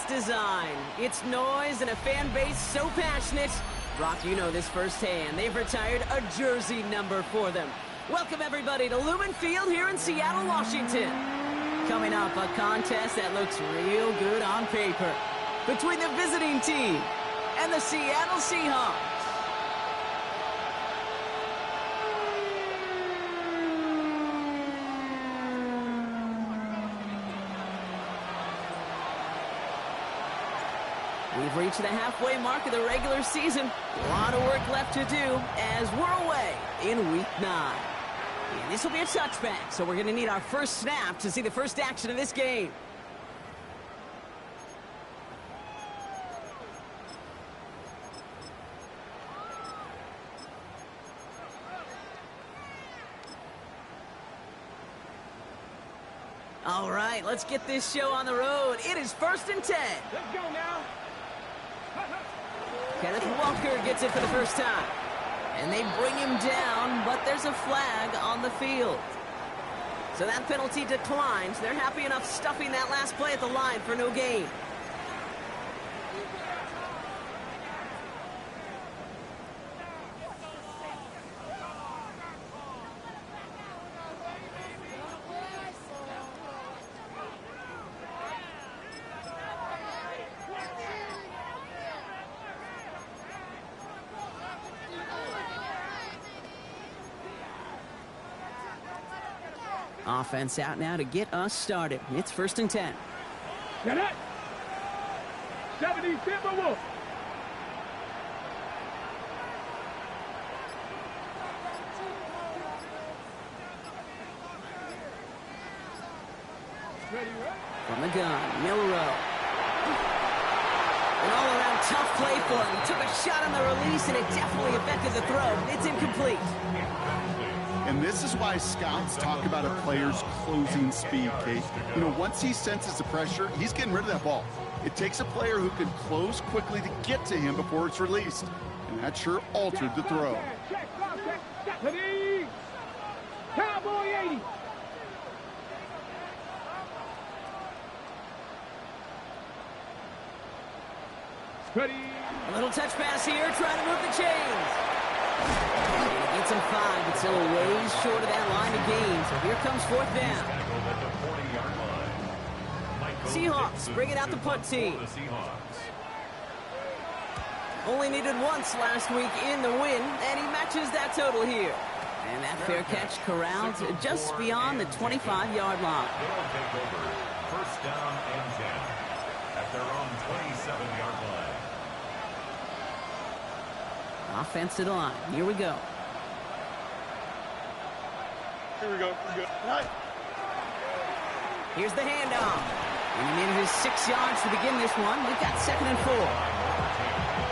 its design, its noise, and a fan base so passionate. Brock, you know this firsthand. They've retired a jersey number for them. Welcome, everybody, to Lumen Field here in Seattle, Washington. Coming up, a contest that looks real good on paper between the visiting team and the Seattle Seahawks. We've reached the halfway mark of the regular season. A lot of work left to do as we're away in Week 9. And this will be a touchback, so we're going to need our first snap to see the first action of this game. All right, let's get this show on the road. It is 1st and 10. Let's go now. Kenneth Walker gets it for the first time. And they bring him down, but there's a flag on the field. So that penalty declines. They're happy enough stuffing that last play at the line for no gain. Offense out now to get us started. It's 1st and 10. Get it. 70 Timberwolves. From the gun, Milrow. An all-around tough play for him. He took a shot on the release, and it definitely affected the throw. It's incomplete. And this is why scouts talk about a player's closing speed, Kate. You know, once he senses the pressure, he's getting rid of that ball. It takes a player who can close quickly to get to him before it's released. And that sure altered the throw. Cowboy 80. A little touch pass here, trying to move the chains. Gets him 5, but still a ways short of that line of gain. So here comes 4th down. Seahawks bringing out the punt team. Only needed once last week in the win, and he matches that total here. And that fair catch corralled just beyond the 25-yard line. They'll take over 1st down and 10 at their own 27-yard line. Offense to the line. Here we go. Here we go. Here's the handoff. And he made it 6 yards to begin this one. We've got 2nd and 4.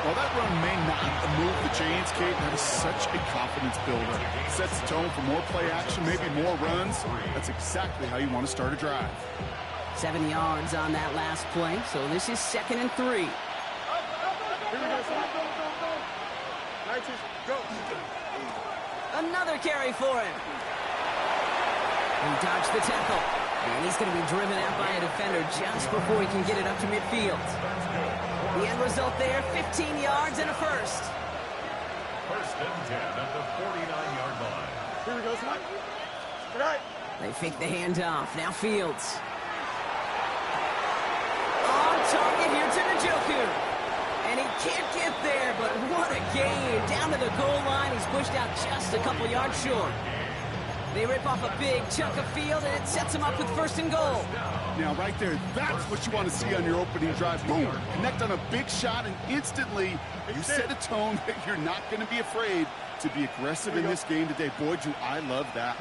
While that run may not move the chains, Kate, that is such a confidence builder. Sets the tone for more play action, maybe more runs. That's exactly how you want to start a drive. 7 yards on that last play, so this is 2nd and 3. Here we go, son. Go. Another carry for him. He dodged the tackle. And he's going to be driven out by a defender just before he can get it up to midfield. The end result there, 15 yards and a first. 1st and 10 at the 49-yard line. Here we go, son. All right. They fake the handoff. Now Fields. On target here to Njoku. And he can't get there, but what a gain. Down to the goal line. He's pushed out just a couple yards short. They rip off a big chunk of field, and it sets them up with 1st and goal. Now, right there, that's what you want to see on your opening drive. Boom! Connect on a big shot, and instantly you set a tone that you're not going to be afraid to be aggressive in this game today. Boy, do I love that.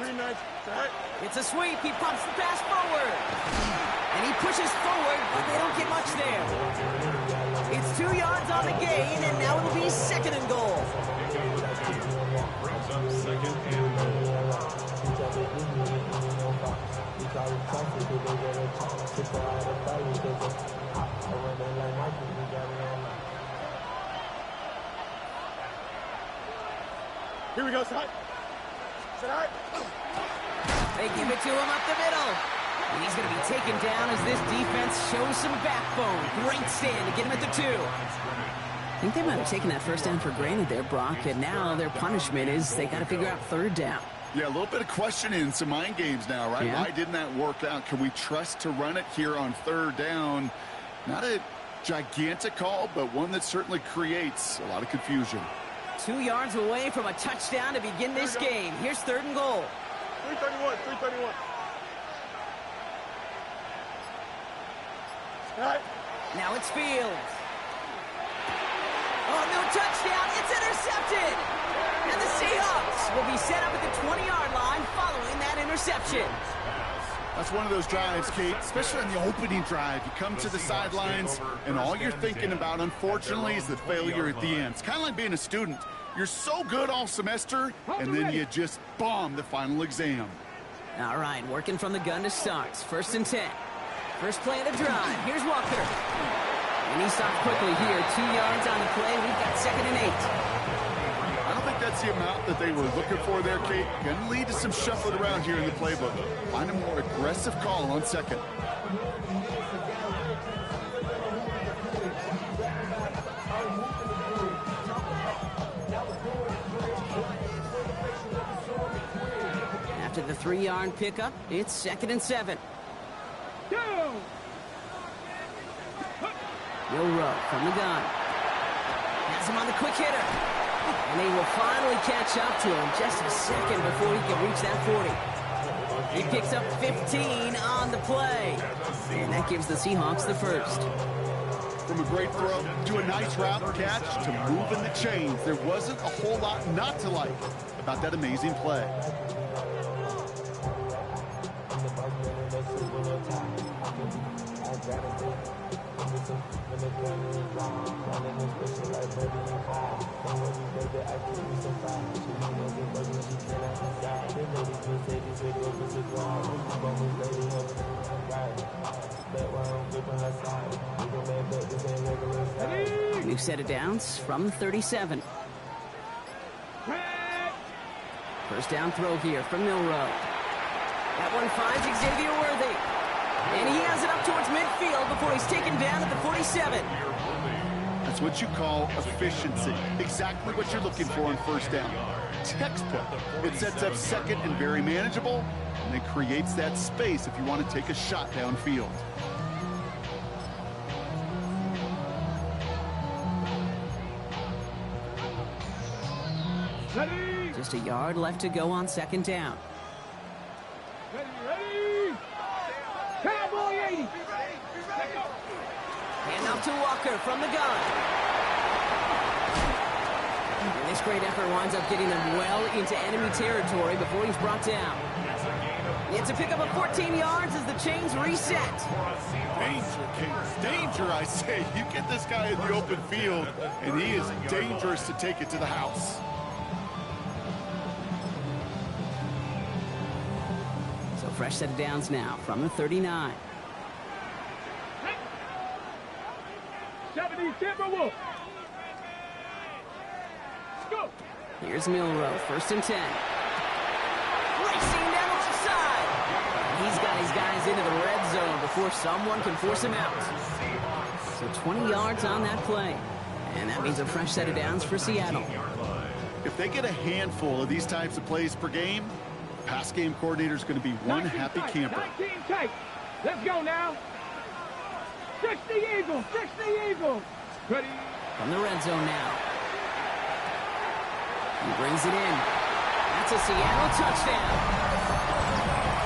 It's a sweep. He pumps the pass forward. And he pushes forward, but they don't get much there. It's 2 yards on the gain, and now it'll be 2nd and goal. Brings up 2nd and goal. Here we go, son. They give it to him up the middle. And he's going to be taken down as this defense shows some backbone. Great stand to get him at the 2. I think they might have taken that first down for granted there, Brock, and now their punishment is they got to figure out 3rd down. Yeah, a little bit of questioning, some mind games now, right? Yeah. Why didn't that work out? Can we trust to run it here on 3rd down? Not a gigantic call, but one that certainly creates a lot of confusion. 2 yards away from a touchdown to begin this game. Here's 3rd and goal. 331, 331. All right. Now it's Fields. Oh, no touchdown. It's intercepted. And the Seahawks will be set up at the 20-yard line following that interception. That's one of those drives, Kate, especially on the opening drive. You come to the sidelines, and all you're thinking about, unfortunately, is the failure at the end. It's kind of like being a student. You're so good all semester, and then you just bomb the final exam. All right, working from the gun to start. 1st and 10. First play of the drive. Here's Walker. And he stops quickly here. 2 yards on the play. We've got 2nd and 8. I don't think that's the amount that they were looking for there, Kate. Going to lead to some shuffling around here in the playbook. Find a more aggressive call on 2nd. After the 3-yard pickup, it's 2nd and 7. Milrow from the gun. Has him on the quick hitter. And they will finally catch up to him just a second before he can reach that 40. He picks up 15 on the play. And that gives the Seahawks the 1st. From a great throw to a nice route catch to moving the chains, there wasn't a whole lot not to like about that amazing play. New set of downs from the 37. First down throw here from Milrow. That one finds Xavier Worthy. And he has it up towards midfield before he's taken down at the 47. That's what you call efficiency. Exactly what you're looking for on 1st down. Textbook. It sets up 2nd and very manageable, and it creates that space if you want to take a shot downfield. Just a yard left to go on 2nd down. Hand off to Walker from the gun. And this great effort winds up getting them well into enemy territory before he's brought down. It's a pickup of 14 yards as the chains reset. Danger, King. Danger, I say. You get this guy in the open field, and he is dangerous to take it to the house. So fresh set of downs now from the 39. 70 Timberwolves. Go. Here's Milrow, 1st and 10. Racing down the left side. He's got his guys into the red zone before someone can force him out. So 20 yards on that play. And that means a fresh set of downs for Seattle. If they get a handful of these types of plays per game, pass game coordinator is going to be one happy camper. 19 tight. Let's go now. 60 Eagles. 60 Eagles. Ready. From the red zone now. He brings it in. That's a Seattle touchdown.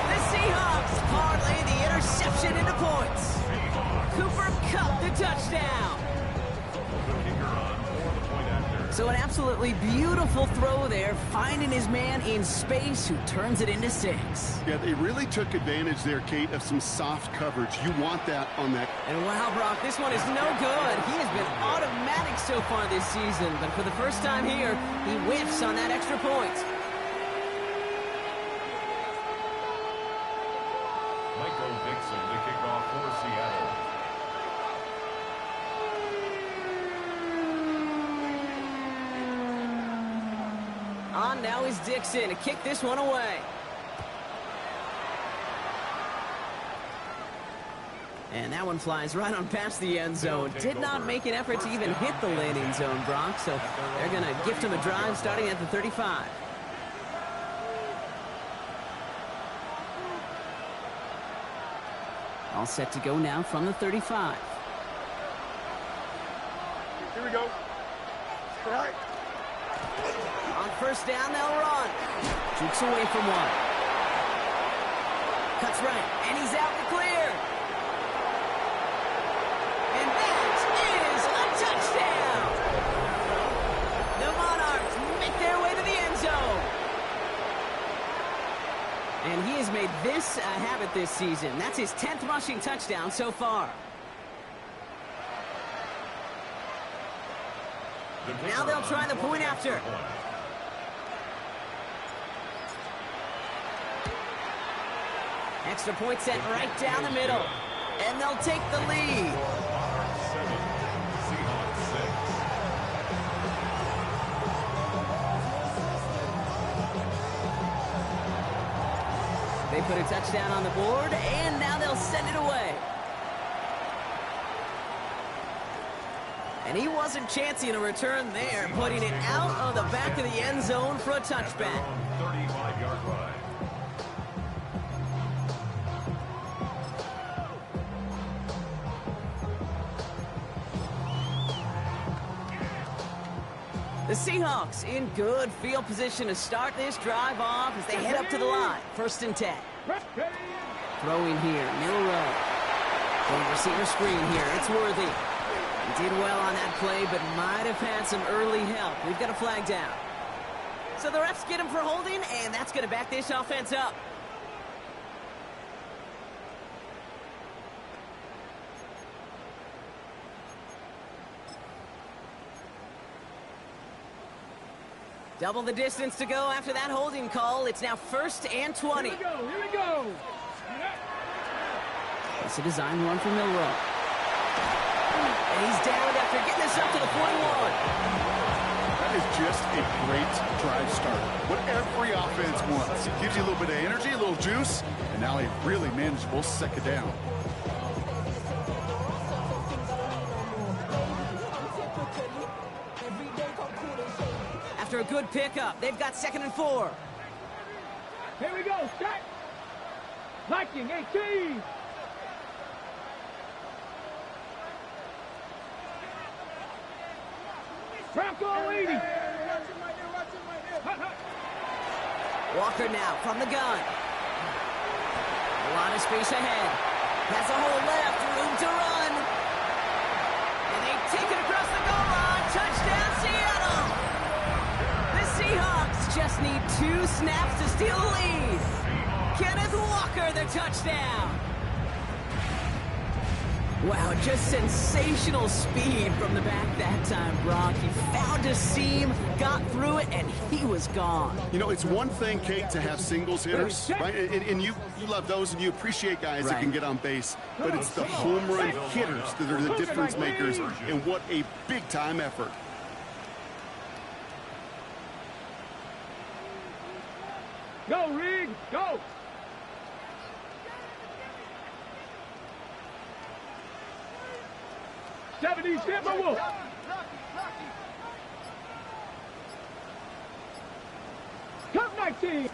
The Seahawks parlay the interception into points. Cooper Kupp the touchdown. So an absolutely beautiful throw there, finding his man in space who turns it into 6. Yeah, they really took advantage there, Kate, of some soft coverage. You want that on that. And wow, Brock, this one is no good. He has been automatic so far this season, but for the first time here, he whiffs on that extra point. Michael Dixon to kick off for Seattle. On now is Dixon to kick this one away. And that one flies right on past the end zone. Did not make an effort to even hit the landing zone, Brock. So they're going to gift him a drive starting at the 35. All set to go now from the 35. Here we go. All right. On first down, they'll run. Jukes away from one. Cuts right, and he's out and clear. And that is a touchdown. The Monarchs make their way to the end zone. And he has made this a habit this season. That's his 10th rushing touchdown so far. Now they'll try the point after. Extra point set right down the middle. And they'll take the lead. They put a touchdown on the board, and now they'll send it away. And he wasn't chancing a return there, putting it out of the back of the end zone for a touchback. 35-yard line. The Seahawks in good field position to start this drive off as they head up to the line. 1st and 10. Throwing here, Milrow. Going receiver screen here, it's Worthy. He did well on that play, but might have had some early help. We've got a flag down. So the refs get him for holding, and that's going to back this offense up. Double the distance to go after that holding call. It's now 1st and 20. Here we go, here we go. It's a design run for Milrow. And he's down after getting this up to the 41. That is just a great drive start. What every offense wants. It gives you a little bit of energy, a little juice, and now a really manageable 2nd down. After a good pickup, they've got 2nd and 4. Here we go, set. Liking 18. Bronco 80. Walker now from the gun. A lot of space ahead. Has a hole left, room to run. And they take it across the goal line. Touchdown, Seattle. The Seahawks just need 2 snaps to steal the lead. Kenneth Walker, the touchdown. Wow, just sensational speed from the back that time, Brock. He found a seam, got through it, and he was gone. You know, it's one thing, Kate, to have singles hitters, right? And you love those, and you appreciate guys that can get on base. But it's the home run hitters that are the difference makers, and what a big-time effort. Go, Reed, go. '70s Timberwolves. Cup 19.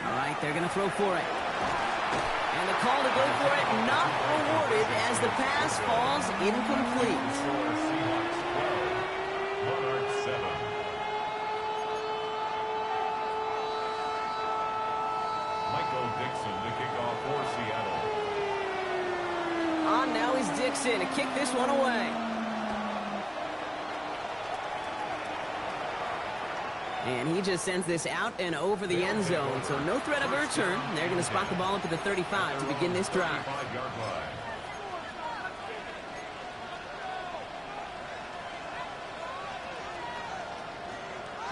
All right, they're going to throw for it. And the call to go for it not rewarded as the pass falls incomplete. On now is Dixon to kick this one away. And he just sends this out and over the end zone, so no threat of a return. They're going to spot the ball up at the 35 to begin this drive.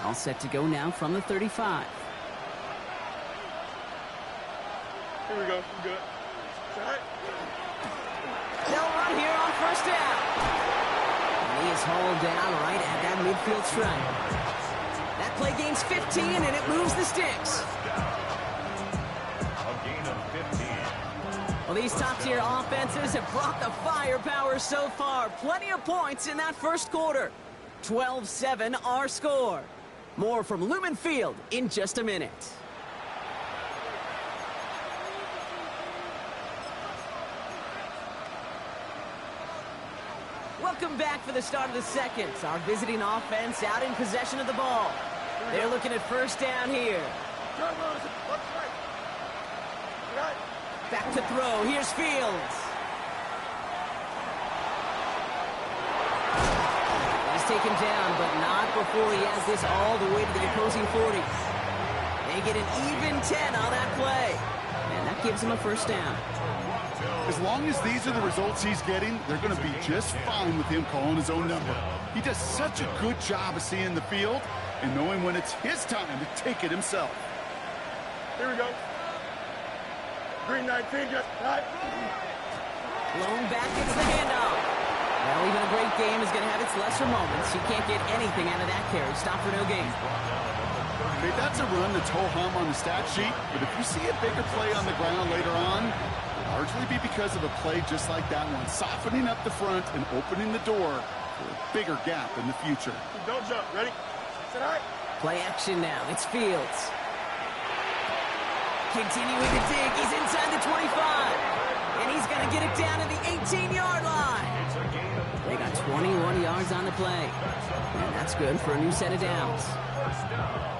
All set to go now from the 35. Here we go. Good. Set. They'll run here on 1st down. And he is hauled down right at that midfield stripe. That play gains 15, and it moves the sticks. A gain of 15. Well, Well, these top-tier offenses have brought the firepower so far. Plenty of points in that first quarter. 12-7 our score. More from Lumen Field in just a minute. Welcome back for the start of the second. Our visiting offense out in possession of the ball. They're looking at first down here. Back to throw. Here's Fields. He's taken down, but not before he has this all the way to the opposing 40. They get an even 10 on that play. And that gives him a first down. As long as these are the results he's getting, they're going to be just fine with him calling his own number. He does such a good job of seeing the field and knowing when it's his time to take it himself. Here we go. Green 19, just right. Blown back into the handoff. Well, even a great game is going to have its lesser moments. You can't get anything out of that carry. Stop for no gain. Okay, that's a run that's ho-hum on the stat sheet, but if you see a bigger play on the ground later on, it'll largely be because of a play just like that one, softening up the front and opening the door for a bigger gap in the future. Don't jump. Ready? Sit high. Play action now. It's Fields. Continuing to dig. He's inside the 25. And he's going to get it down to the 18-yard line. They got 21 yards on the play. And that's good for a new set of downs.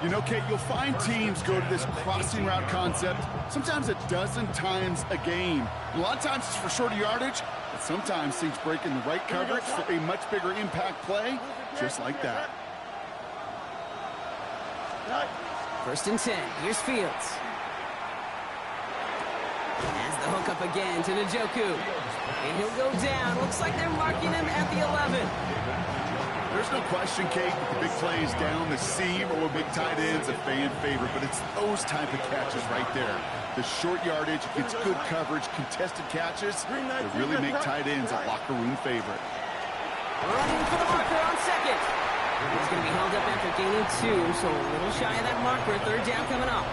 You know, Kate, you'll find teams go to this crossing route concept sometimes a dozen times a game. A lot of times it's for shorter yardage, but sometimes things break in the right coverage for a much bigger impact play, just like that. First and 10. Here's Fields. Has the hook up again to Njoku. And he'll go down. Looks like they're marking him at the 11. There's no question, Kate, that the big plays down the seam or with big tight ends a fan favorite, but it's those type of catches right there. The short yardage against good coverage, contested catches that really make tight ends a locker room favorite. Running for the marker on second. He's going to be held up after gaining 2, so a little shy of that marker. Third down coming up.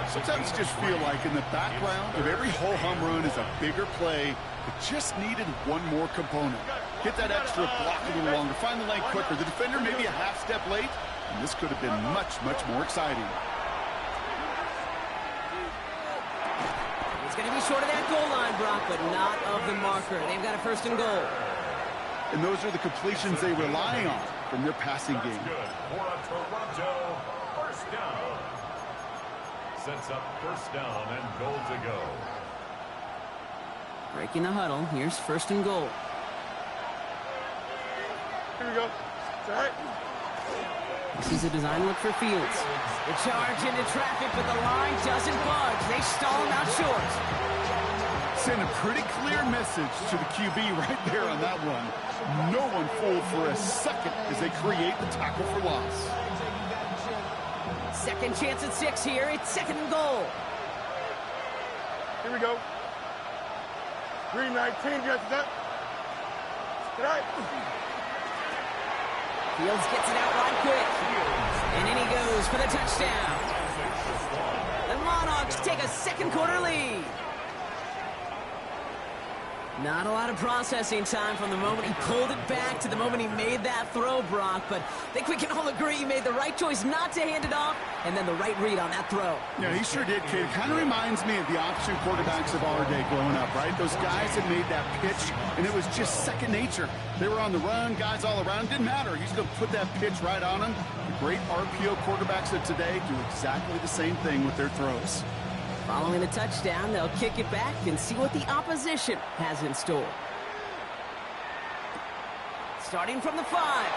Sometimes you just feel like in the background of every ho-hum run is a bigger play that just needed one more component. Get that extra block a little longer, find the lane quicker. The defender maybe a half step late, and this could have been much, much more exciting. It's going to be short of that goal line, Brock, but not of the marker. They've got a first and goal. And those are the completions they rely on from their passing game. Good for a Toronto first down. Sets up first down and goal to go. Breaking the huddle. Here's first and goal. Here we go. Right. This is a design look for Fields. The charge into traffic, but the line doesn't budge. They stall him out short. Send a pretty clear message to the QB right there on that one. No one fooled for a second as they create the tackle for loss. Second chance at 6 here. It's second and goal. Here we go. Green 19, just up. Right. Fields gets it out right quick. And in he goes for the touchdown. The Monarchs take a second quarter lead. Not a lot of processing time from the moment he pulled it back to the moment he made that throw, Brock. But I think we can all agree he made the right choice not to hand it off, and then the right read on that throw. Yeah, he sure did, kid. It kind of reminds me of the option quarterbacks of our day growing up, right? Those guys that made that pitch, and it was just second nature. They were on the run, guys all around. Didn't matter. He's going to put that pitch right on him. The great RPO quarterbacks of today do exactly the same thing with their throws. Following the touchdown, they'll kick it back and see what the opposition has in store. Starting from the 5.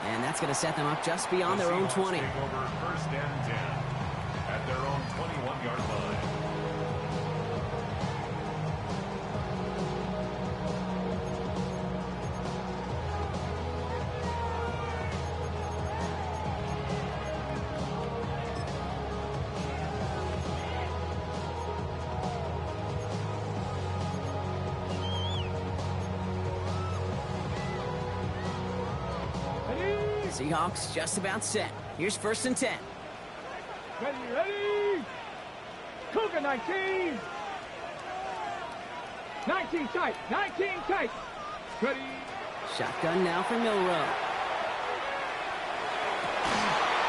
And that's going to set them up just beyond their own 20. Take over first and 10 at their own 21-yard line. Seahawks just about set. Here's first and 10. Ready, ready. Cougar 19. 19 tight. 19 tight. Ready. Shotgun now for Milrow.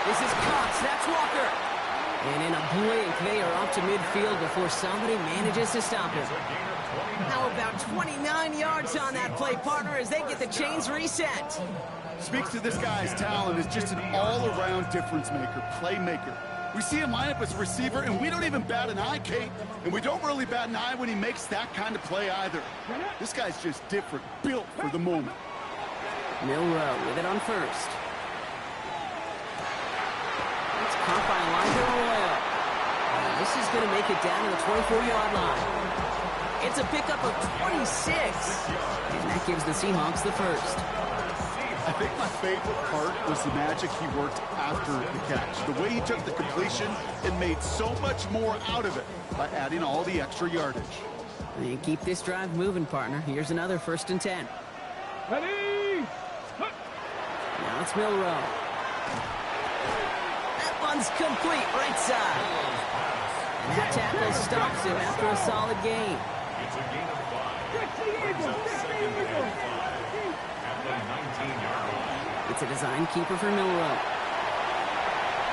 This is Cox. That's Walker. And in a blink, they are off to midfield before somebody manages to stop him. How about 29 yards on that play, partner, as they get the chains reset? Speaks to this guy's talent as just an all-around difference maker, playmaker. We see him line up as a receiver, and we don't even bat an eye, Kate. And we don't really bat an eye when he makes that kind of play either. This guy's just different, built for the moment. Milrow with it on first. It's caught by Elijah Arroyo. This is going to make it down to the 24-yard line. It's a pickup of 26. And that gives the Seahawks the first. I think my favorite part was the magic he worked after the catch. The way he took the completion and made so much more out of it by adding all the extra yardage. And keep this drive moving, partner. Here's another 1st and 10. Ready. Now it's Milrow. That one's complete, right side. And that tackle stops him after a solid gain. It's a gain of 5. Fix the Eagles. Fix the Eagles. At the 19-yard line. It's a design keeper for Milrow.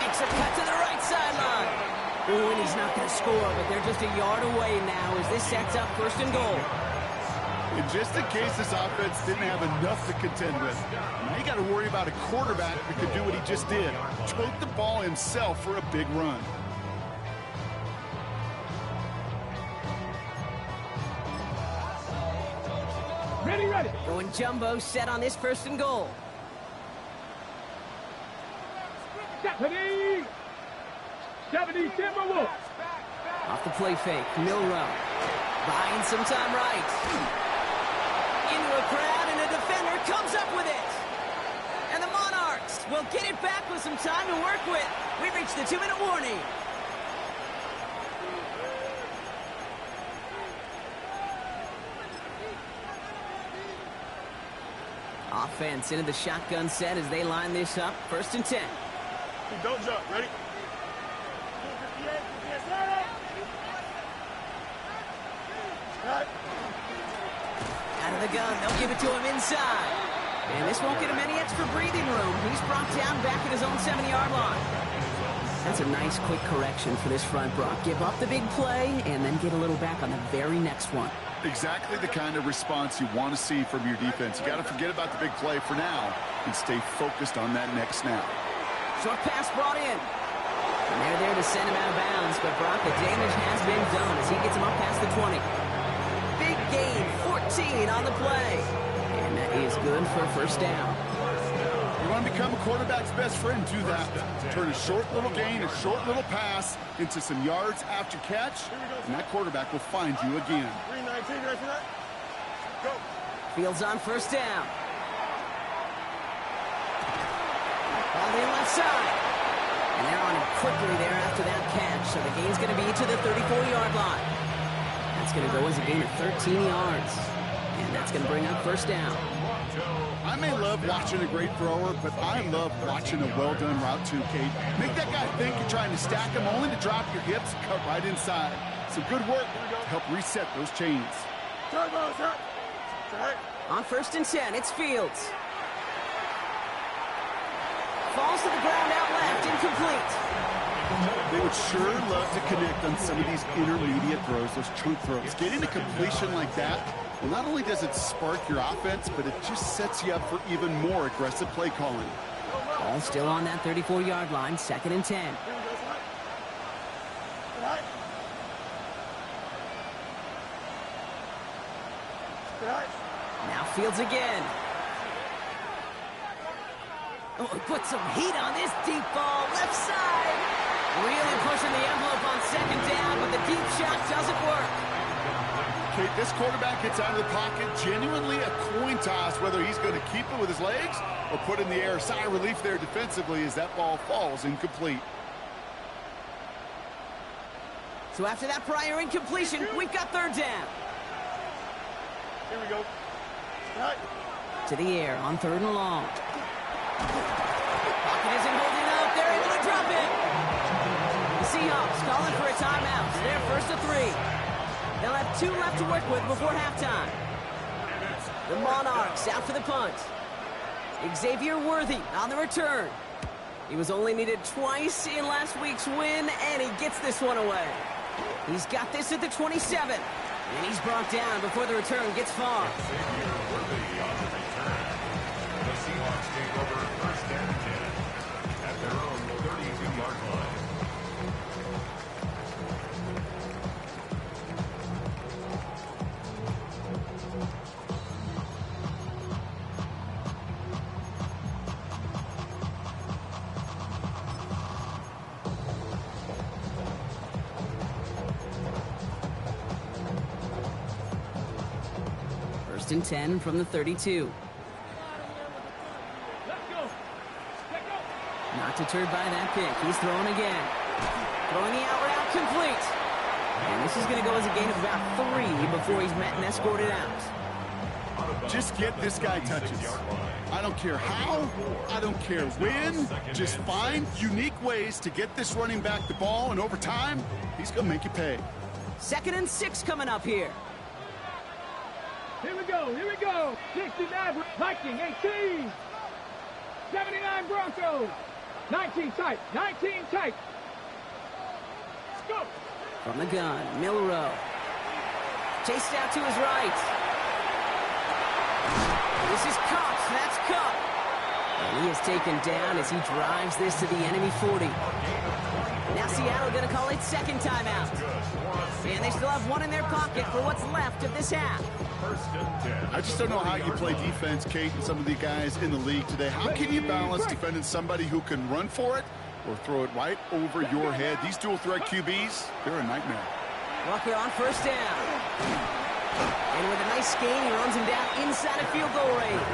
Makes a cut to the right sideline. Oh, and he's not going to score, but they're just a yard away now as this sets up 1st and goal. And just in case this offense didn't have enough to contend with, now you got to worry about a quarterback who could do what he just did. Tote the ball himself for a big run. Ready, ready. Going jumbo set on this 1st and goal. Ready. 70 Timberwolves. Off the play fake, Milrow. Buying some time right. Into a crowd, and a defender comes up with it. And the Monarchs will get it back with some time to work with. We've reached the 2-minute warning. Offense into the shotgun set as they line this up. 1st and 10. Don't jump. Ready? Out of the gun, they'll give it to him inside. And this won't get him any extra breathing room. He's brought down back at his own 70-yard line. That's a nice quick correction for this front, Brock. Give up the big play and then get a little back on the very next one. Exactly the kind of response you want to see from your defense. You got to forget about the big play for now and stay focused on that next snap. Short pass brought in. And they're there to send him out of bounds, but Brock, the damage has been done as he gets him up past the 20. Big gain, 14 on the play. And that is good for a 1st down. You want to become a quarterback's best friend, do that. Turn a short little gain, a short little pass into some yards after catch, and that quarterback will find you again. 319, ready for that? Go. Fields on 1st down. Ball in left side. And they're on him quickly there after that catch, so the gain's going to be to the 34-yard line. That's going to go as a gain of 13 yards. And that's going to bring up 1st down. I may love watching a great thrower, but I love watching a well-done route too, Kate. Make that guy think you're trying to stack him, only to drop your hips and cut right inside. Some good work to help reset those chains. On 1st and 10, it's Fields. Falls to the ground out left, incomplete. They would sure love to connect on some of these intermediate throws, those chunk throws. Getting a completion like that, well, not only does it spark your offense, but it just sets you up for even more aggressive play calling. Ball still on that 34-yard line, 2nd and 10. Now Fields again. Oh, put some heat on this deep ball, left side. Really pushing the envelope on 2nd down, but the deep shot doesn't work. Kate, this quarterback gets out of the pocket, genuinely a coin toss whether he's going to keep it with his legs or put in the air. Sigh of relief there defensively as that ball falls incomplete. So after that prior incompletion, we've got 3rd down. Here we go. To the air on 3rd and long. Pocket isn't holding up. They're able to drop it. The Seahawks calling for a timeout. They're first to 3. They'll have 2 left to work with before halftime. The Monarchs out for the punt. Xavier Worthy on the return. He was only needed twice in last week's win, and he gets this one away. He's got this at the 27, and he's brought down before the return gets far. Xavier Worthy on the return. The Seahawks take over first and 10 at their own 32-yard line. First and 10 from the 32. Let's go. Let's go. Not deterred by that pick. He's throwing again. Throwing the out route complete. And this is going to go as a gain of about 3 before he's met and escorted out. Just get this guy touches. I don't care how, I don't care when. Just find unique ways to get this running back the ball, and over time, he's going to make you pay. 2nd and 6 coming up here. Here we go. Here we go. 69 Viking 18. 79 Broncos. 19 tight. 19 tight. Let's go. From the gun, Milrow. Chased out to his right. This is Cup. That's Cup. And he is taken down as he drives this to the enemy 40. Now Seattle going to call it second timeout. And they still have 1 in their pocket for what's left of this half. First and 10. I just don't know how you play defense, Kate, and some of the guys in the league today. How can you balance defending somebody who can run for it or throw it right over your head? These dual threat QBs, they're a nightmare. Walker on first down. And with a nice gain, he runs him down inside of field goal range.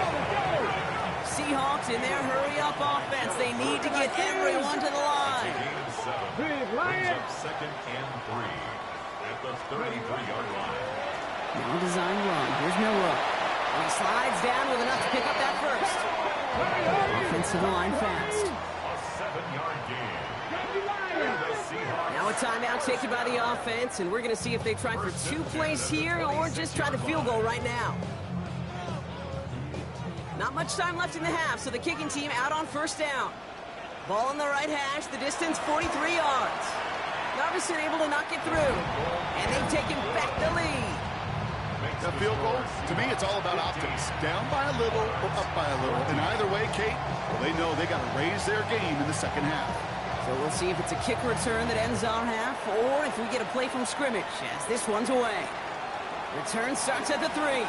Seahawks in their hurry-up offense. They need to get everyone to the line. Big Brings Lion. up 2nd and 3 at the 33-yard line. Now design run. Here's Milrow. And he slides down with enough to pick up that first. Offensive line fast. A 7-yard gain. The Seahawks. Now a timeout taken by the offense, and we're going to see if they try for 2 plays here or just try the field goal right now. Not much time left in the half, so the kicking team out on first down. Ball on the right hash, the distance 43 yards. Narvison able to knock it through, and they've taken back the lead. That field goal, to me, it's all about optics. Down by a little or up by a little. And either way, Kate, well, they know they got to raise their game in the second half. So we'll see if it's a kick return that ends our half, or if we get a play from scrimmage as this one's away. Return starts at the 3.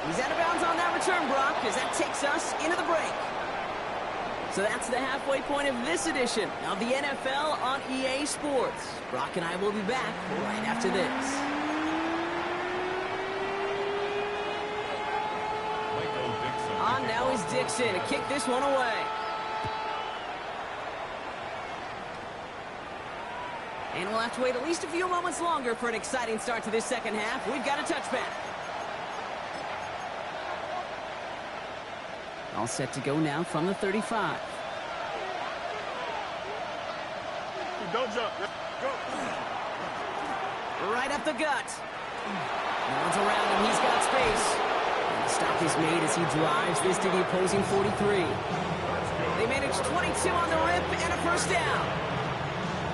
He's out of bounds on that return, Brock, as that takes us into the break. So that's the halfway point of this edition of the NFL on EA Sports. Brock and I will be back right after this. On now is Dixon to kick this one away. And we'll have to wait at least a few moments longer for an exciting start to this second half. We've got a touchback. All set to go now from the 35. Don't jump. Go. Right up the gut. No one's around him. He's got space. And the stop is made as he drives this to the opposing 43. They manage 22 on the rip and a first down.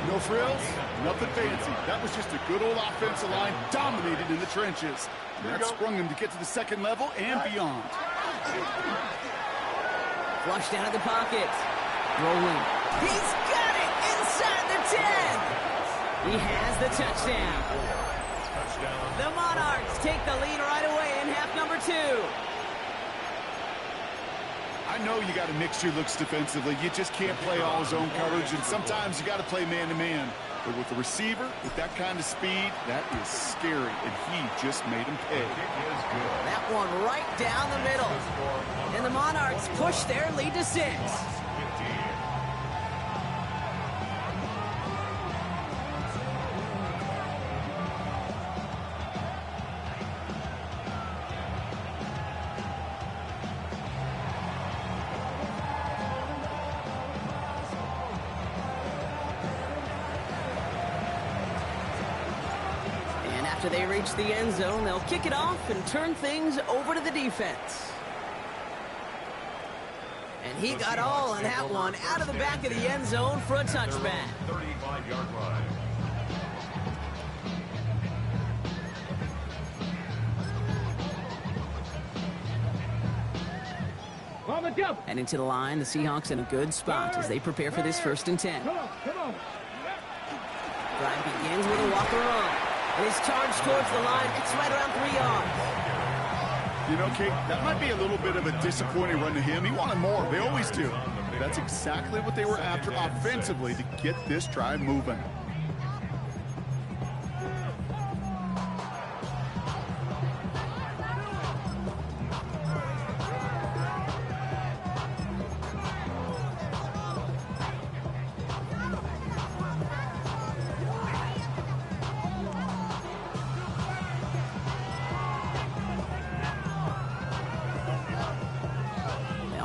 No frills, nothing fancy. That was just a good old offensive line dominated in the trenches. And that sprung him to get to the second level and beyond. Flushed out of the pocket. Rolling. He's got it inside the 10. He has the touchdown. The Monarchs take the lead right away in half number 2. I know you got to mix your looks defensively. You just can't play all zone coverage, and sometimes you got to play man-to-man. But with the receiver, with that kind of speed, that is scary, and he just made him pay. That one right down the middle. And the Monarchs push their lead to 6. After they reach the end zone, they'll kick it off and turn things over to the defense. And he got all on that one out of the back of the end zone for a touchback. 35-yard line. On the double. Heading to the line, the Seahawks in a good spot as they prepare for this 1st and 10. Come on. Drive begins with a walker run. And his charge towards the line, it's right around 3 yards. You know, Kate, that might be a little bit of a disappointing run to him. He wanted more. They always do. That's exactly what they were after offensively to get this drive moving.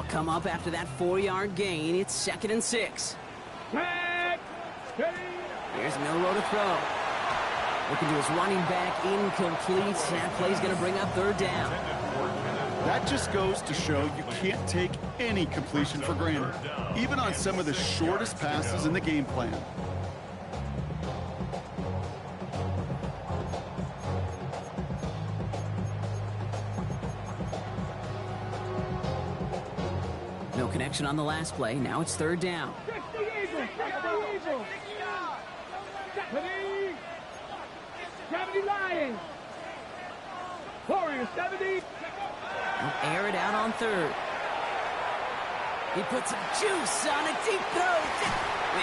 Come up after that 4-yard gain. It's 2nd and 6. Back. Here's Milroe to throw. Looking to his running back, incomplete. That play's going to bring up 3rd down. That just goes to show you can't take any completion for granted, even on some of the shortest passes in the game plan. No connection on the last play. Now it's 3rd down. 70 Lions. Warriors 70. He'll air it out on 3rd. He puts some juice on a deep throw.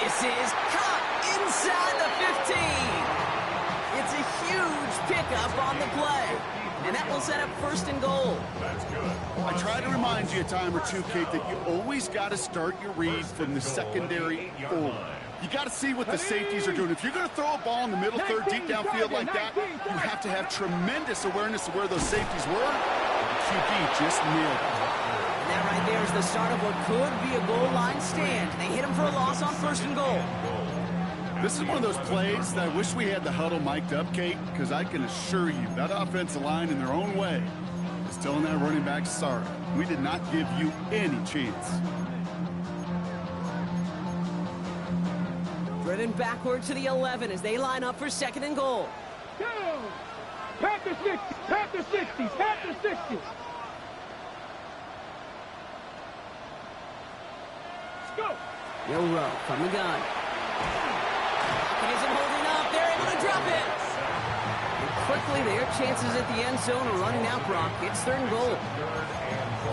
This is caught inside the 15. It's a huge pickup on the play. And that will set up 1st and goal. That's good. I try to remind you a time or two, Kate, that you always got to start your read from the secondary forward. You got to see what the safeties are doing. If you're going to throw a ball in the middle third, deep downfield like that, you have to have tremendous awareness of where those safeties were. The QB just nailed it. And that right there is the start of what could be a goal line stand. They hit him for a loss on 1st and goal. This is one of those plays that I wish we had the huddle mic'd up, Kate, because I can assure you that offensive line in their own way is telling that running back, sorry, we did not give you any chance. Driven backward to the 11 as they line up for 2nd and goal. Go. Panther 60. Panther 60. Panther 60. Let's go. Milroe from the gun. It isn't holding up. They're able to drop it. And quickly, their chances at the end zone are running out, Brock. It's 3rd and goal.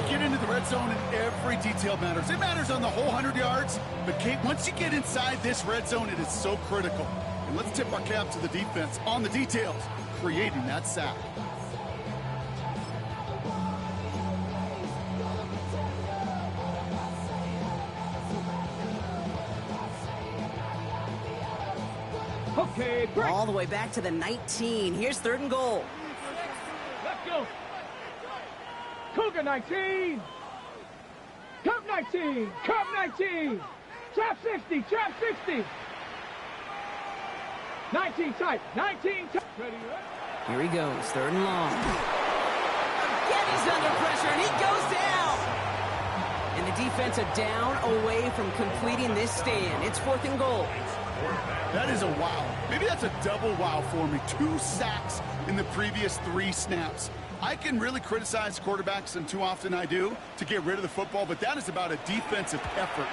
Get into the red zone and every detail matters. It matters on the whole 100 yards. But, Kate, once you get inside this red zone, it is so critical. And let's tip our cap to the defense on the details, creating that sack. Okay, break. All the way back to the 19. Here's 3rd and goal. Let's go. Cougar 19. Cup 19. Cup 19. Trap 60. Trap 60. 19 tight. 19 tight. Ready? Here he goes. 3rd and long. Again, he's under pressure, and he goes down. And the defense a down away from completing this stand. It's 4th and goal. That is a wow. Maybe that's a double wow for me. 2 sacks in the previous 3 snaps. I can really criticize quarterbacks, and too often I do, to get rid of the football, but that is about a defensive effort.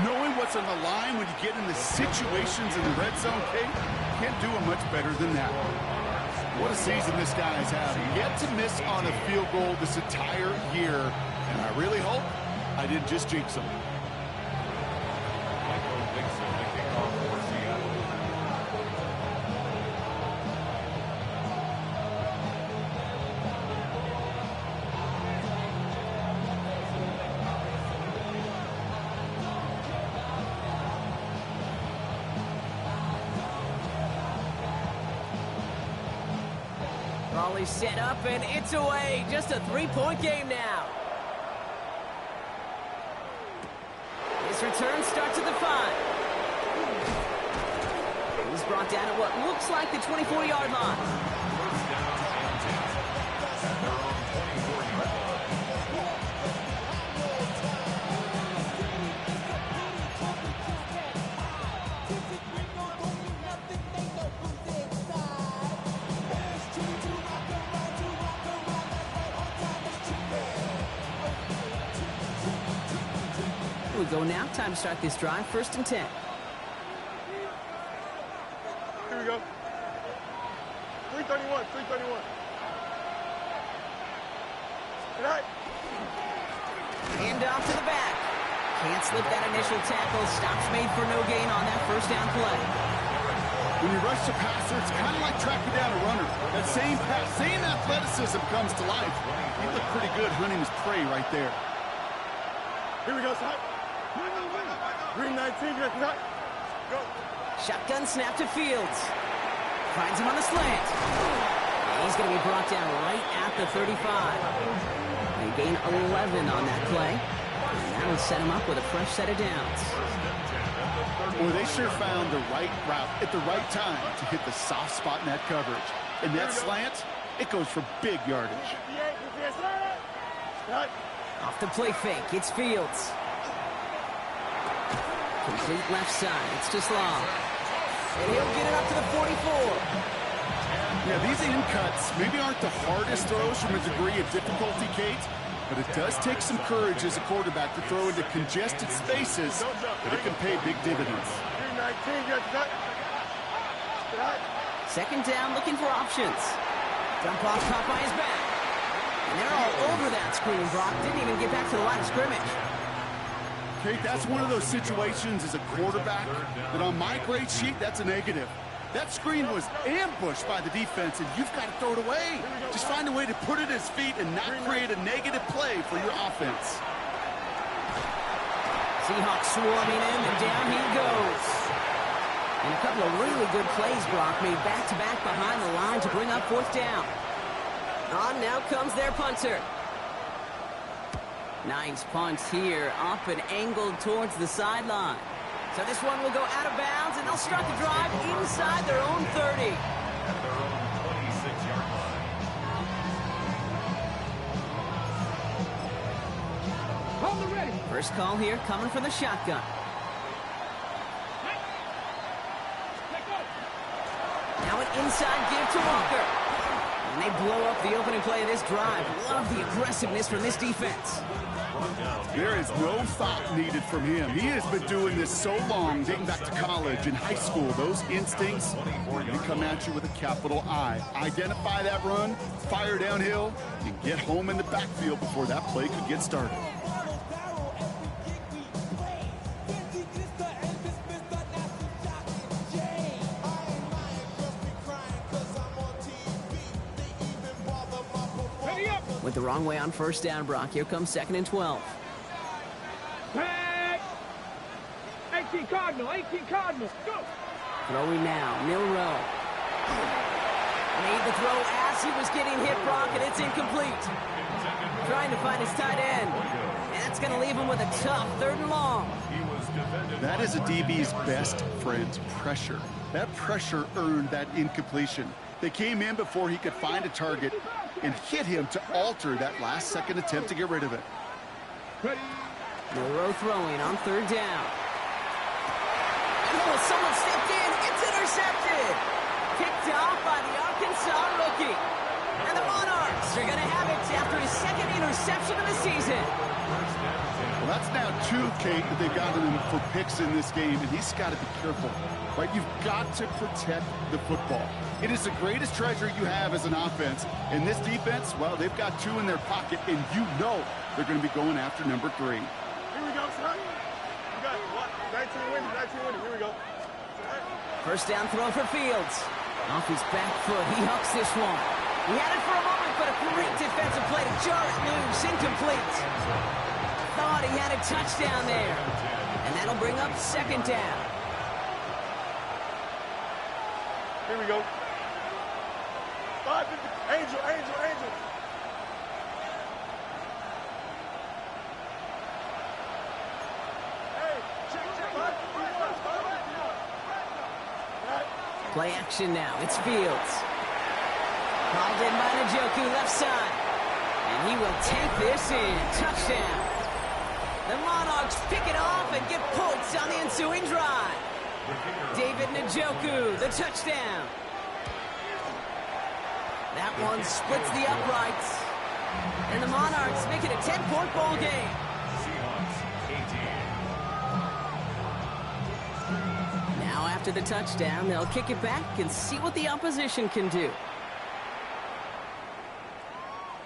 Knowing what's on the line when you get in the situations in the red zone, Kate, can't do it much better than that. What a season this guy has had. Yet to miss on a field goal this entire year, and I really hope I didn't just jinx him. Raleigh set up, and it's away. Just a 3-point game now. His return starts at the 5. He's brought down at what looks like the 24-yard line. ago now. Time to start this drive. 1st and 10. Here we go. 331, 331. Right. Hand off to the back. Can't slip that initial tackle. Stops made for no gain on that 1st down play. When you rush the passer, it's kind of like tracking down a runner. That same pass, same athleticism comes to life. He looked pretty good hunting his prey right there. Here we go, son. Green 19, get right. Go. Shotgun snap to Fields. Finds him on the slant. And he's going to be brought down right at the 35. They gain 11 on that play. And that will set him up with a fresh set of downs. Well, they sure found the right route at the right time to hit the soft spot in that coverage. And that slant, it goes for big yardage. Off the play fake, it's Fields. Complete left side, it's just long. And he'll get it up to the 44. Yeah, these in cuts maybe aren't the hardest throws from a degree of difficulty, Kate, but it does take some courage as a quarterback to throw into congested spaces, but it can pay big dividends. 19, get right. 2nd down, looking for options. Dump off caught by his back. And they're all over that screen. Brock didn't even get back to the line of scrimmage. Kate, that's one of those situations as a quarterback that on my grade sheet, that's a negative. That screen was ambushed by the defense, and you've got to throw it away. Just find a way to put it at his feet and not create a negative play for your offense. Seahawks swarming in, and down he goes. And a couple of really good plays Brock made back-to-back behind the line to bring up 4th down. On now comes their punter. Nice punt here, up and angled towards the sideline. So this one will go out of bounds, and they'll start the drive inside their own 30. At their own 26-yard line. Hold the ready. First call here coming from the shotgun. Now an inside give to Walker. And they blow up the opening play of this drive. Love the aggressiveness from this defense. There is no thought needed from him. He has been doing this so long, dating back to college and high school. Those instincts, they come at you with a capital I. Identify that run, fire downhill, and get home in the backfield before that play could get started. Went the wrong way on 1st down, Brock. Here comes 2nd and 12. Pass. 18 Cardinal, 18 Cardinal. Go. Throwing now, Milrow. Made the throw as he was getting hit, Brock, and it's incomplete. Trying to find his tight end. And that's going to leave him with a tough 3rd and long. That is a DB's best friend, pressure. That pressure earned that incompletion. They came in before he could find a target and hit him to alter that last-second attempt to get rid of it. Ready. Milrow throwing on 3rd down. Oh, someone stepped in. It's intercepted. Picked off by the Arkansas rookie. And the Monarchs are going to have it after his 2nd interception of the season. Well, that's now 2, Kate, that they've gotten him for picks in this game, and he's got to be careful. Right? You've got to protect the football. It is the greatest treasure you have as an offense. And this defense, well, they've got 2 in their pocket, and you know they're going to be going after number 3. Here we go, son. We got what? 19 winning, 19 winning. Here we go. 1st down throw for Fields. Off his back foot, he hooks this one. He had it for a moment, but a great defensive play to jar it loose, incomplete. Thought he had a touchdown there. And that'll bring up 2nd down. Here we go. 550. Angel, Angel, Angel. Hey, check, check. 551. Play action now. It's Fields. Called in by Njoku, left side. And he will take this in. Touchdown. The Monarchs pick it off and get points on the ensuing drive. David Njoku, the touchdown. That one splits the uprights. And the Monarchs make it a 10-point ball game. Seahawks 18, After the touchdown, they'll kick it back and see what the opposition can do.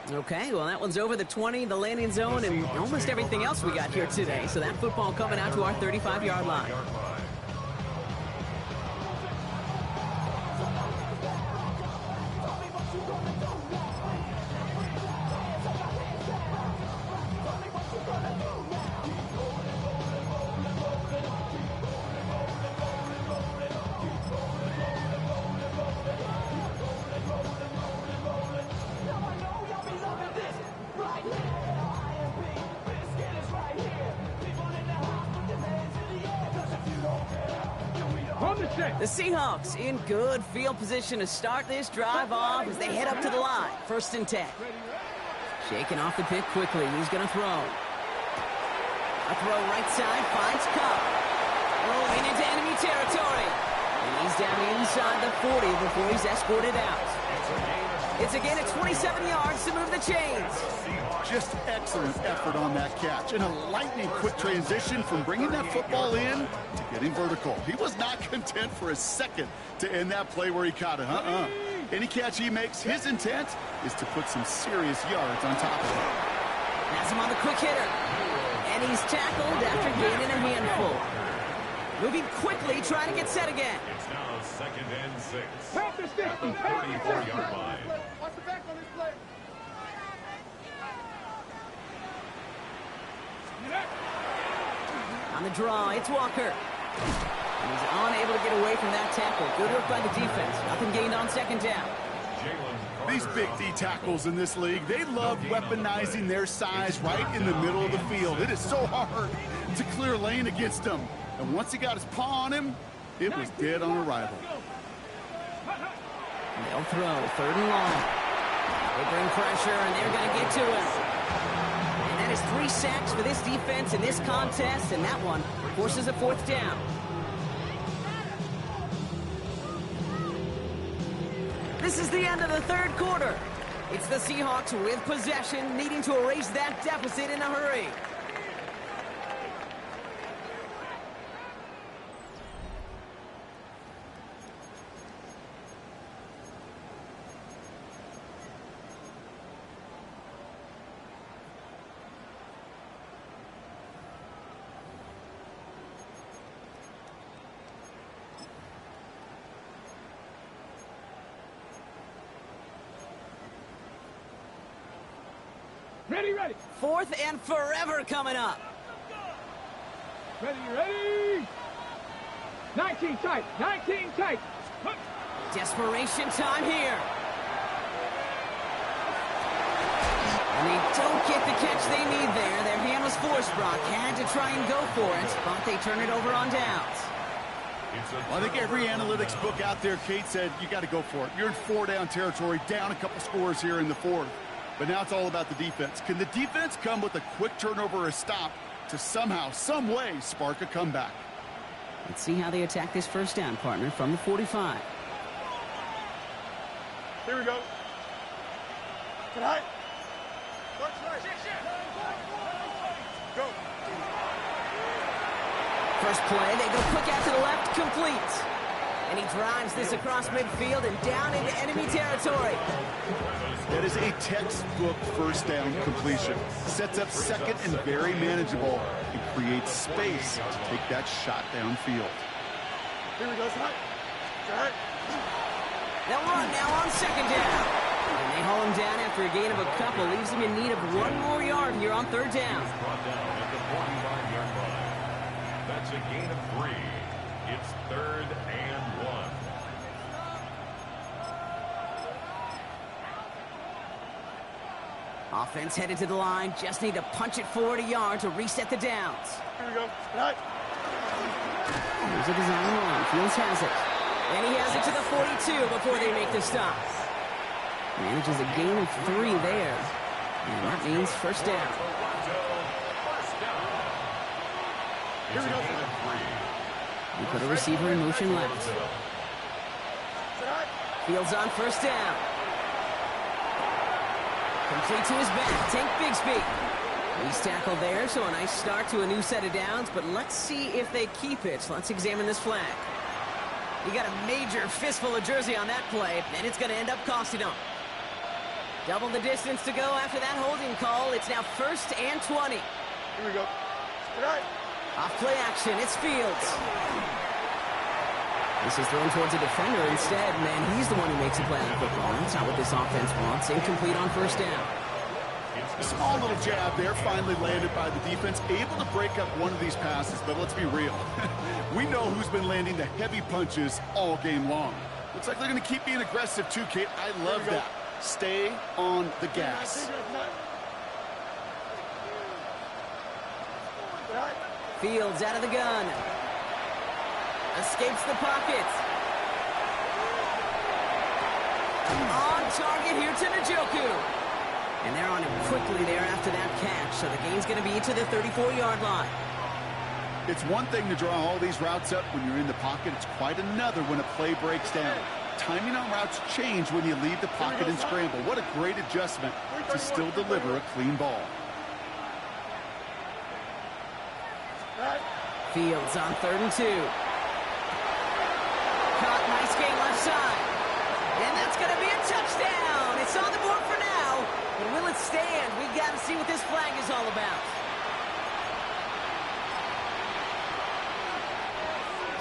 Okay, well, that one's over the 20, the landing zone, and almost everything else we got here today. So that football coming out to our 35-yard line. The Seahawks in good field position to start this drive off as they head up to the line. 1st and 10. Shaking off the pick quickly. He's going to throw. A throw right side, finds Cup. Rolling into enemy territory. And he's down inside the 40 before he's escorted out. It's a gain of 27 yards to move the chains. Just excellent effort on that catch. And a lightning quick transition from bringing that football in to getting vertical. He was not content for a second to end that play where he caught it. Any catch he makes, his intent is to put some serious yards on top of it. Has him on the quick hitter. And he's tackled after gaining a handful. Moving quickly, trying to get set again. It's now 2nd and 6. Pass the stick. At the 34-yard line. Watch the back on this play. On the draw, it's Walker. And he's unable to get away from that tackle. Good work by the defense. Nothing gained on 2nd down. These big D tackles in this league, they love weaponizing their size right in the middle of the field. It is so hard to clear lane against them. And once he got his paw on him, it was dead on arrival. They'll throw, 3rd and long. They bring pressure, and they're going to get to him. And that is 3 sacks for this defense in this contest, and that one forces a 4th down. This is the end of the 3rd quarter. It's the Seahawks with possession, needing to erase that deficit in a hurry. Ready. 4th and forever coming up. Ready. 19 tight. Desperation time here. And they don't get the catch they need there. Their hand was forced, Brock. Had to try and go for it, but they turn it over on downs. Well, I think every analytics book out there, Kate, said you got to go for it. You're in 4-down territory, down a couple scores here in the 4th. But now it's all about the defense. Can the defense come with a quick turnover or a stop to somehow, some way, spark a comeback? Let's see how they attack this 1st down, partner, from the 45. Here we go. Get high. Go. First play, they go quick out to the left, complete. And he drives this across midfield and down into enemy territory. That is a textbook 1st down completion. Sets up 2nd and very manageable and creates space to take that shot downfield. Here we go, son. Right. They'll run now on 2nd down. And they haul him down after a gain of a couple. Leaves him in need of 1 more yard here on 3rd down. Brought down at the 45-yard line. That's a gain of 3. It's 3rd and 1. Offense headed to the line. Just need to punch it forward a yard to reset the downs. Here we go. Right. Here's a design run. Fields has it. And he has it to the 42 before they make the stop. Manages a gain of 3 there. And that means 1st down. Here we go. We put a receiver in motion left. Fields on 1st down. Complete to his back, Tank Bigsby. He's tackled there, so a nice start to a new set of downs, but let's see if they keep it. So let's examine this flag. He got a major fistful of jersey on that play, and it's going to end up costing him. Double the distance to go after that holding call. It's now 1st and 20. Here we go. All right. Off play action, it's Fields. This is thrown towards a defender instead, man. He's the one who makes a play on football. That's not what this offense wants. Incomplete on 1st down. A small little jab there, finally landed by the defense, able to break up one of these passes, but let's be real. We know who's been landing the heavy punches all game long. Looks like they're going to keep being aggressive too, Kate. I love that. Stay on the gas. Fields out of the gun. Escapes the pocket. On target here to Njoku. And they're on him quickly there after that catch. So the game's going to be to the 34-yard line. It's one thing to draw all these routes up when you're in the pocket. It's quite another when a play breaks down. Timing on routes change when you leave the pocket and scramble. What a great adjustment to still deliver a clean ball. Fields on 3rd and 2. Caught, nice gain left side. And that's going to be a touchdown. It's on the board for now. But will it stand? We got to see what this flag is all about.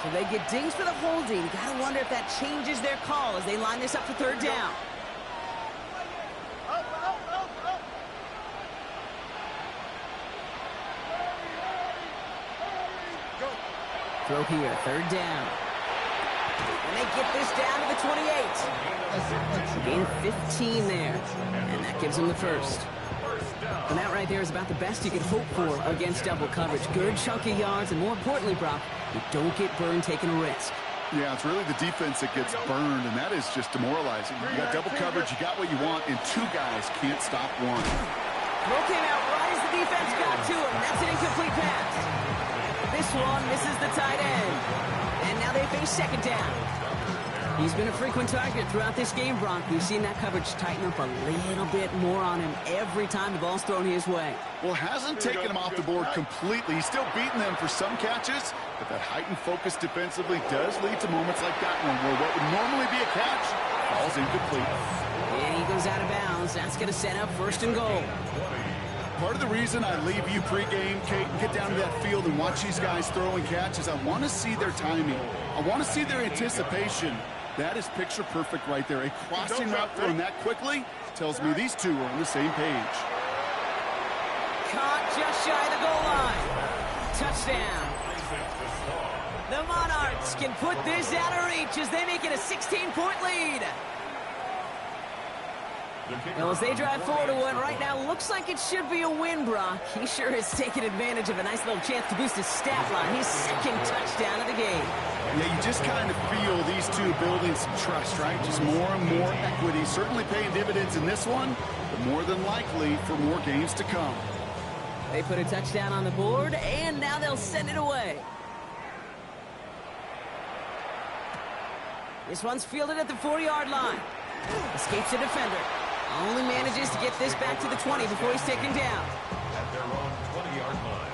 So they get dinged for the holding. Got to wonder if that changes their call as they line this up for 3rd down. Throw here, 3rd down. And they get this down to the 28. Gain 15 there. And that gives them the 1st. And that right there is about the best you can hope for against double coverage. Good chunky yards, and more importantly, Brock, you don't get burned taking a risk. Yeah, it's really the defense that gets burned, and that is just demoralizing. You got double coverage, you got what you want, and 2 guys can't stop one. Throw came out right as the defense got to him. That's an incomplete pass. This one misses the tight end. And now they face 2nd down. He's been a frequent target throughout this game, Brock. We've seen that coverage tighten up a little bit more on him every time the ball's thrown his way. Well, hasn't taken him off the board completely. He's still beating them for some catches, but that heightened focus defensively does lead to moments like that one where what would normally be a catch falls incomplete. And he goes out of bounds. That's going to set up 1st and goal. Part of the reason I leave you pregame, Kate, and get down to that field and watch these guys throw and catch is I want to see their timing. I want to see their anticipation. That is picture perfect right there. A crossing route thrown that quickly tells me these two are on the same page. Caught just shy of the goal line. Touchdown. The Monarchs can put this out of reach as they make it a 16-point lead. Well, as they drive forward to one right now, looks like it should be a win, Brock. He sure has taken advantage of a nice little chance to boost his stat line. His 2nd touchdown of the game. Yeah, you just kind of feel these two building some trust, right? Just more and more equity. Certainly paying dividends in this one, but more than likely for more games to come. They put a touchdown on the board, and now they'll send it away. This one's fielded at the 4-yard line. Escapes a defender. Only manages to get this back to the 20 before he's taken down. At their own 20-yard line.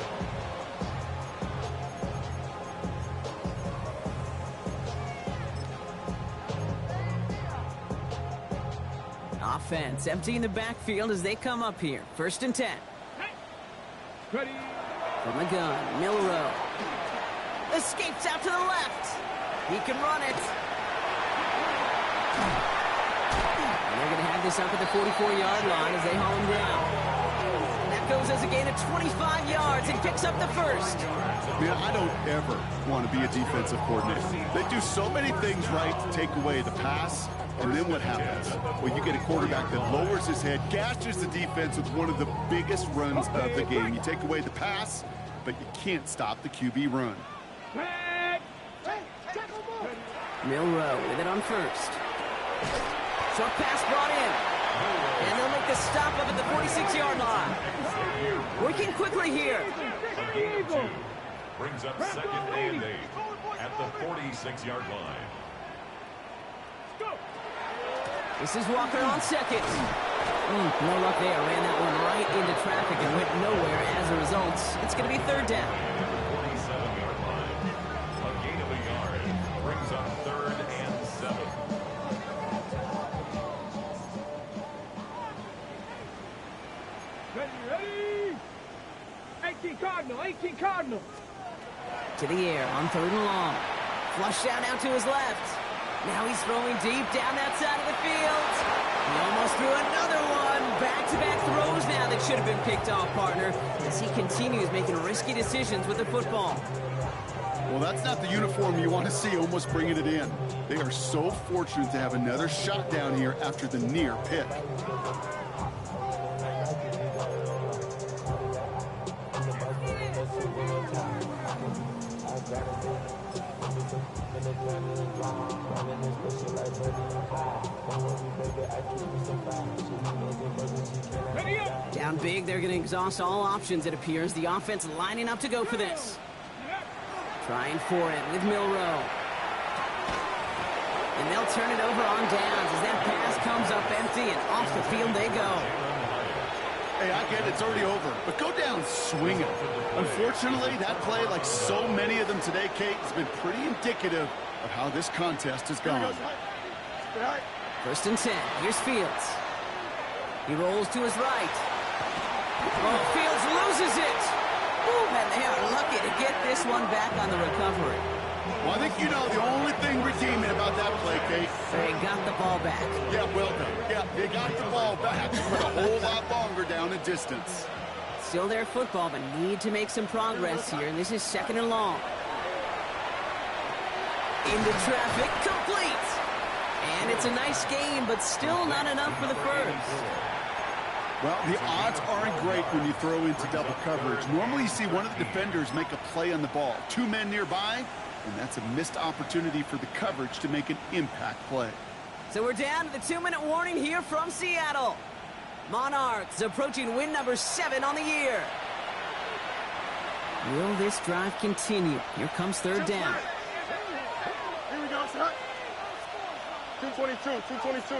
Offense emptying the backfield as they come up here. 1st and 10. Ready. From the gun, Milrow. Escapes out to the left. He can run it. And they're going to have this up at the 44-yard line as they haul him down. And that goes as a gain of 25 yards and picks up the 1st. Man, I don't ever want to be a defensive coordinator. They do so many things right to take away the pass, and then what happens? Well, you get a quarterback that lowers his head, gashes the defense with one of the biggest runs of the game. You take away the pass, but you can't stop the QB run. Milrow with it on 1st. Short pass brought in. And they'll make the stop up at the 46-yard line. Working quickly here. A gain of 2 brings up 2nd and 8 at the 46-yard line. This is Walker on 2nd. No luck there. Ran that one right into traffic and went nowhere as a result. It's going to be 3rd down. 47-yard line. A gain of 1 yard brings up 3rd Ready. 18 Cardinal, 18 Cardinal. To the air on 3rd and long. Flush down out to his left. Now he's throwing deep down that side of the field. He almost threw another one. Back-to-back throws now that should have been picked off, partner, as he continues making risky decisions with the football. Well, that's not the uniform you want to see almost bringing it in. They are so fortunate to have another shot down here after the near pick. Down big, they're going to exhaust all options, it appears. The offense lining up to go for this. Trying for it with Milrow. And they'll turn it over on downs as that pass comes up empty, and off the field they go. Hey, I get it, it's already over, but go down swinging. Unfortunately, that play, like so many of them today, Kate, has been pretty indicative of how this contest has gone. 1st and 10. Here's Fields. He rolls to his right. Oh, Fields loses it. Ooh, and they are lucky to get this one back on the recovery. Well, I think you know the only thing redeeming about that play, Kate. They got the ball back. Yeah, well done. Yeah, they got the ball back, but a whole lot longer down the distance. Still their football, but need to make some progress here, and this is 2nd and long. Into traffic, complete. And it's a nice game, but still not enough for the first. Well, the odds aren't great when you throw into double coverage. Normally you see one of the defenders make a play on the ball. 2 men nearby, and that's a missed opportunity for the coverage to make an impact play. So we're down to the 2-minute warning here from Seattle. Monarchs approaching win number 7 on the year. Will this drive continue? Here comes 3rd down. Here we go, shot. 222, 222.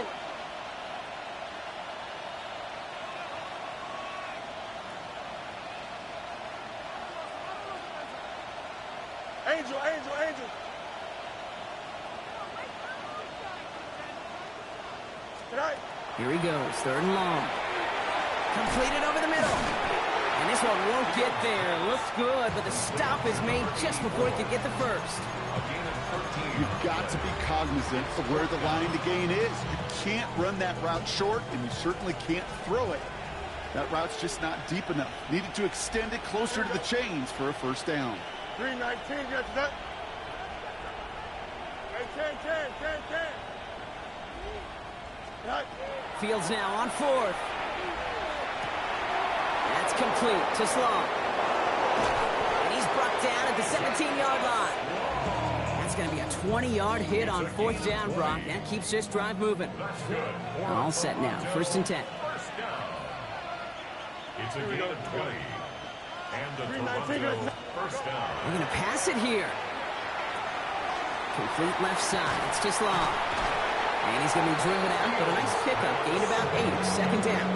Angel, Angel, Angel. Tonight. Here he goes, 3rd and long. Completed over the middle. And this one won't get there. Looks good, but the stop is made just before he could get the first. You've got to be cognizant of where the line to gain is. You can't run that route short, and you certainly can't throw it. That route's just not deep enough. Needed to extend it closer to the chains for a 1st down. 319, got that. Hey, 10. Right. Fields now on 4th. That's complete to Sloan. And he's brought down at the 17-yard line. That's going to be a 20-yard hit on 4th down, Brock. That keeps this drive moving. All set now, 1st and 10. It's a gain of 20. And the Toronto 1st down. They're going to pass it here. Complete left side. It's just long. And he's going to be driven out, but a nice pickup. Gain about 8. 2nd down.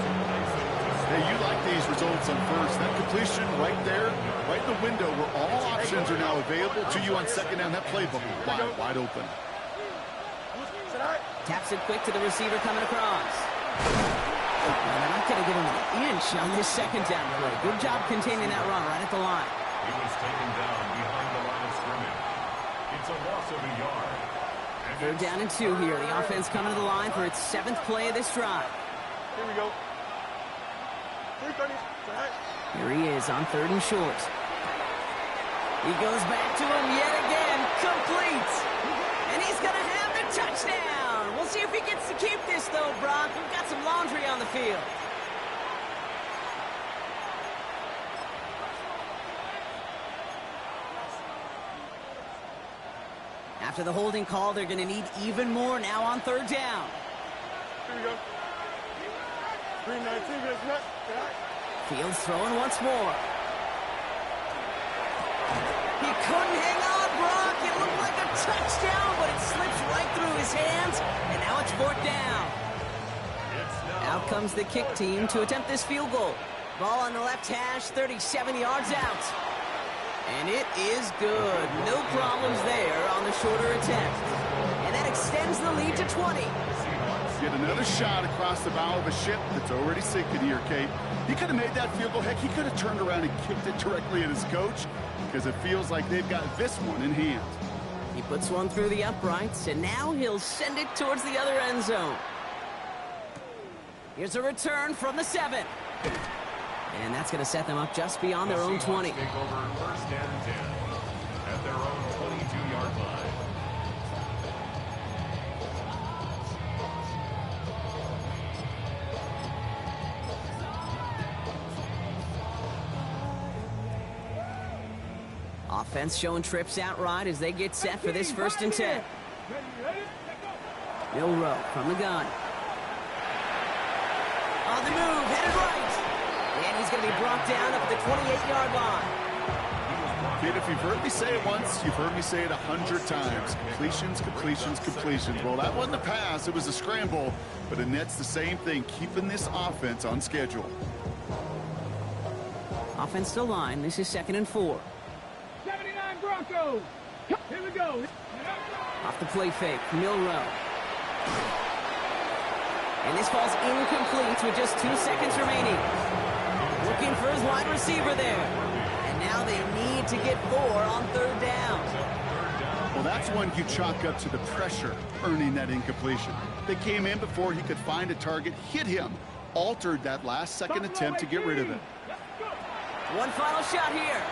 Hey, you like these results on 1st. That completion right there, right in the window where all options are now available to you on 2nd down. That playbook wide open. Taps it quick to the receiver coming across. And they're not going to give him an inch on this 2nd down play. Good job containing that run right at the line. He was taken down behind the line of scrimmage. It's a loss of a yard. 3rd down and 2 here. The offense coming to the line for its 7th play of this drive. Here we go. 330. Here he is on 3rd and short. He goes back to him yet again. Complete. And he's going to have the touchdown. We'll see if he gets to keep this, though, Brock. We've got some laundry on the field. After the holding call, they're going to need even more now on 3rd down. Here we go. 319, Fields throwing once more. He couldn't hang on, Brock. It looked like a touchdown, but it slips right through his hands, and now it's 4th down. Out comes the kick team to attempt this field goal. Ball on the left hash, 37 yards out. And it is good. No problems there on the shorter attempt. And that extends the lead to 20. Get another shot across the bow of a ship that's already sinking here, Kate. He could have made that field goal. Heck, he could have turned around and kicked it directly at his coach because it feels like they've got this one in hand. He puts one through the uprights, and now he'll send it towards the other end zone. Here's a return from the 7. And that's going to set them up just beyond their own 20. Take over first and 10 at their own 22-yard line. Offense showing trips outright as they get set for this 1st and 10. Milrow from the gun. On the move, headed right. And he's going to be brought down up at the 28-yard line. Kid, if you've heard me say it once, you've heard me say it 100 times. Completions, completions, completions. Well, that wasn't a pass, it was a scramble, but it nets the same thing, keeping this offense on schedule. Offense to line. This is 2nd and 4. 79 Broncos. Here we go. Off the play fake, Milrow. And this ball's incomplete with just 2 seconds remaining. Looking for his wide receiver there. And now they need to get 4 on 3rd down. Well, that's one you chalk up to the pressure earning that incompletion. They came in before he could find a target, hit him, altered that last second attempt to get rid of it. One final shot here.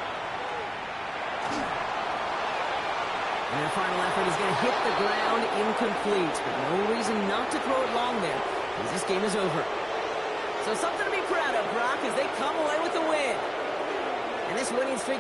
And their final effort is going to hit the ground incomplete. But no reason not to throw it long there, because this game is over. So something to be proud of, Brock, as they come away with the win. And this winning streak